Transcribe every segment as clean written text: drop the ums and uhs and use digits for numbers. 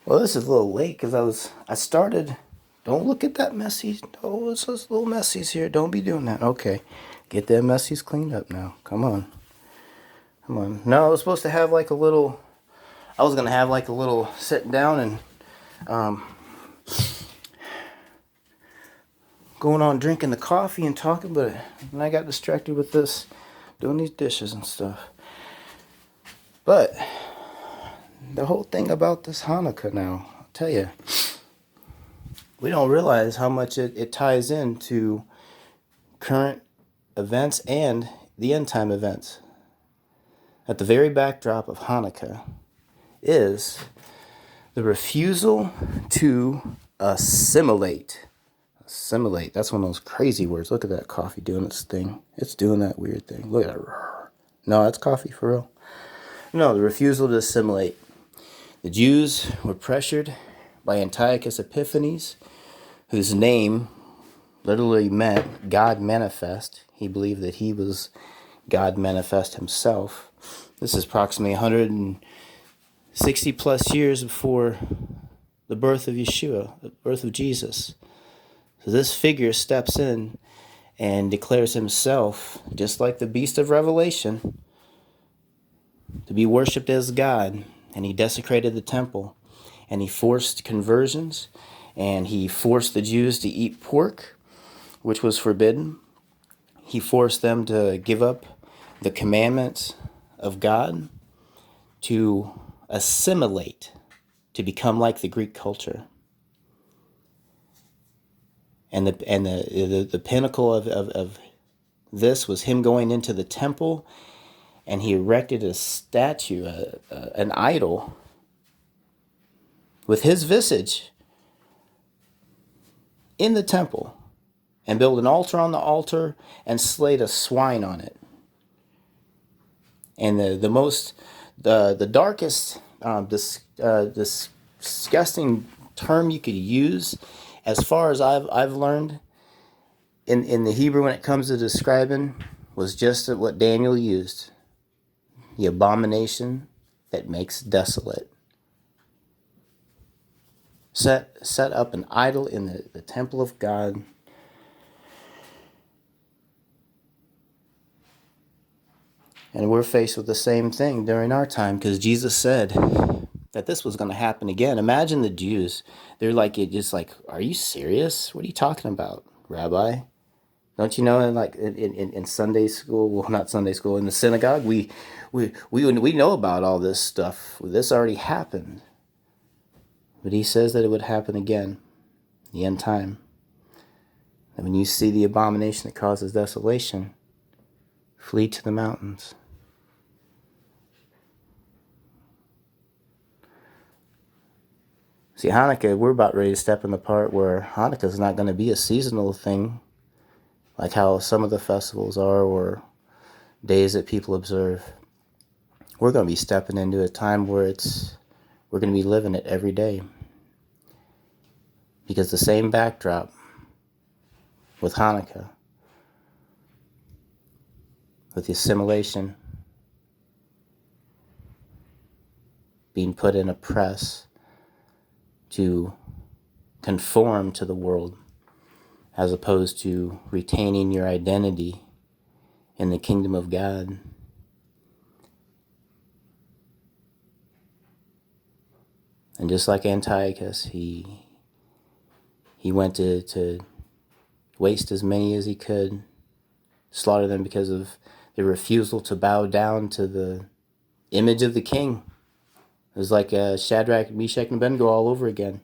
Well, this is a little late because I started. Don't look at that messy. Oh, it's just little messies here. Don't be doing that. Okay, get them messies cleaned up now. Come on, come on. No, I was supposed to have like a little. I was gonna have like a little sitting down and um, going on drinking the coffee and talking, but then I got distracted with this, doing these dishes and stuff. But the whole thing about this Hanukkah now, I'll tell you, we don't realize how much it ties into current events and the end time events. At the very backdrop of Hanukkah is the refusal to assimilate. Assimilate. That's one of those crazy words. Look at that coffee doing its thing. It's doing that weird thing. Look at that. No, that's coffee for real. No, the refusal to assimilate. The Jews were pressured by Antiochus Epiphanes, whose name literally meant God manifest. He believed that he was God manifest himself. This is approximately 160 plus years before the birth of Yeshua, the birth of Jesus. So this figure steps in and declares himself, just like the beast of Revelation, to be worshipped as God. And he desecrated the temple. And he forced conversions. And he forced the Jews to eat pork, which was forbidden. He forced them to give up the commandments of God, to assimilate, to become like the Greek culture. And the pinnacle of this was him going into the temple, and he erected a statue, an idol, with his visage in the temple, and built an altar on the altar and slayed a swine on it. And the darkest, disgusting term you could use, as far as I've learned in the Hebrew when it comes to describing, was just what Daniel used: the abomination that makes desolate. Set up an idol in the temple of God. And we're faced with the same thing during our time, because Jesus said that this was going to happen again. Imagine the Jews. They're like, are you serious? What are you talking about, Rabbi? Don't you know, in Sunday school, well, not Sunday school, in the synagogue, we know about all this stuff. This already happened. But he says that it would happen again, the end time. And when you see the abomination that causes desolation, flee to the mountains. See, Hanukkah, we're about ready to step in the part where Hanukkah is not going to be a seasonal thing, like how some of the festivals are, or days that people observe. We're going to be stepping into a time where we're going to be living it every day. Because the same backdrop with Hanukkah, with the assimilation, being put in a press to conform to the world, as opposed to retaining your identity in the kingdom of God. And just like Antiochus, he went to waste as many as he could, slaughter them because of their refusal to bow down to the image of the king. It was like Shadrach, Meshach, and Abednego all over again.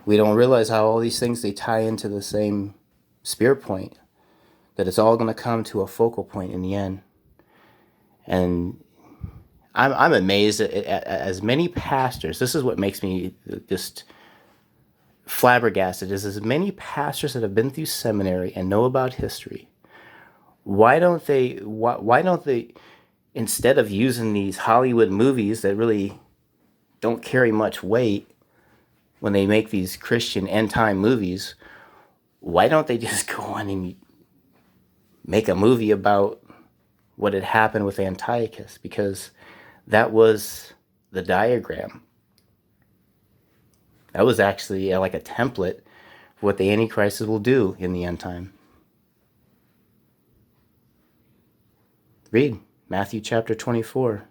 We don't realize how all these things, they tie into the same spirit point, that it's all going to come to a focal point in the end. And I'm amazed at as many pastors. This is what makes me just flabbergasted, is as many pastors that have been through seminary and know about history. Why don't they, instead of using these Hollywood movies that really don't carry much weight when they make these Christian end time movies, why don't they just go on and make a movie about what had happened with Antiochus? Because that was the diagram. That was actually like a template for what the Antichrist will do in the end time. Read Matthew chapter 24.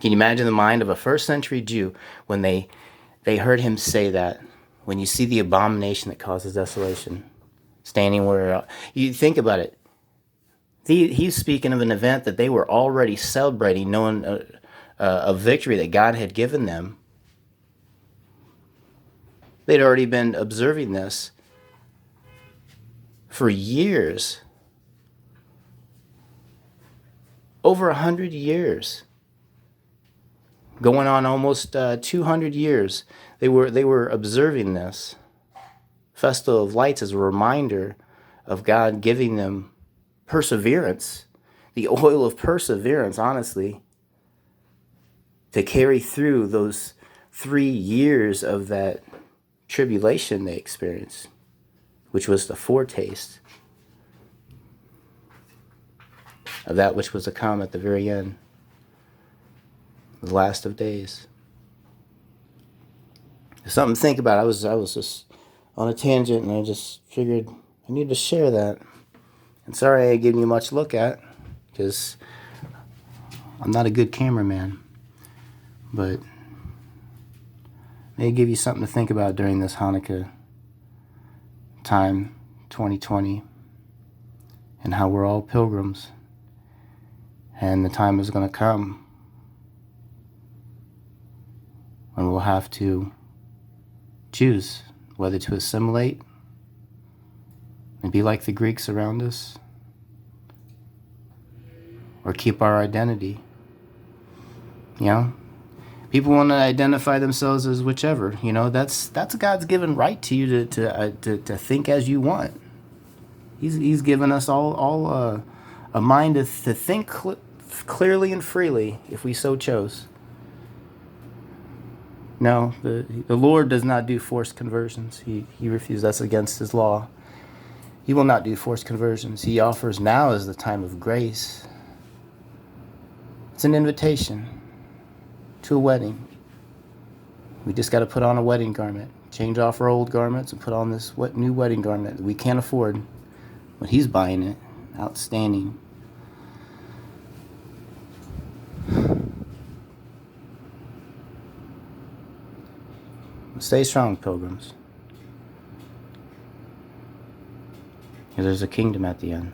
Can you imagine the mind of a first century Jew when they heard him say that? When you see the abomination that causes desolation, standing where you think about it, he's speaking of an event that they were already celebrating, knowing a victory that God had given them. They'd already been observing this for years, over 100 years, going on almost 200 years. They were observing this Festival of Lights as a reminder of God giving them perseverance, the oil of perseverance, honestly, to carry through those 3 years of that tribulation they experienced, which was the foretaste of that which was to come at the very end, the last of days. Something to think about. I was just on a tangent, and I just figured I need to share that. And sorry I gave you much look at, because I'm not a good cameraman, but may give you something to think about during this Hanukkah time, 2020, and how we're all pilgrims, and the time is going to come when we'll have to choose whether to assimilate and be like the Greeks around us, or keep our identity. You know, people want to identify themselves as whichever. You know, that's God's given right to you to think as you want. He's given us all a mind to think clearly and freely, if we so chose. No, the Lord does not do forced conversions. He refuses. That's against His law. He will not do forced conversions. He offers now as the time of grace. It's an invitation to a wedding. We just got to put on a wedding garment, change off our old garments, and put on this new wedding garment that we can't afford, but He's buying it. Outstanding. Stay strong, pilgrims. There's a kingdom at the end.